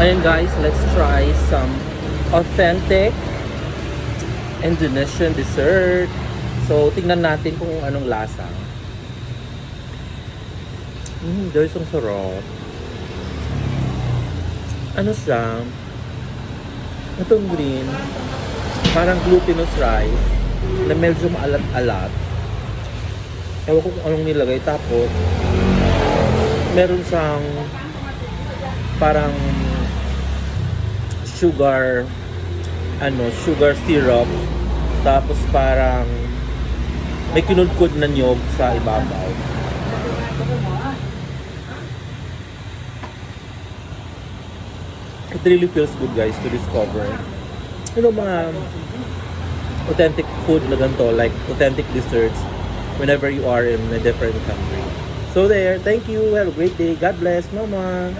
Ayan guys, let's try some authentic Indonesian dessert. So, tingnan natin kung anong lasa. Guys, ang sarap. Ano siya? Itong green, parang glutinous rice na medyo maalat-alat. Ewan ko kung anong nilagay. Tapos, meron siyang parang sugar syrup. Tapos parang may kinudkod na niyog sa ibabaw. It really feels good guys to discover mga authentic food na ganito, like authentic desserts whenever you are in a different country. So there, thank you, have a great day, God bless, mama.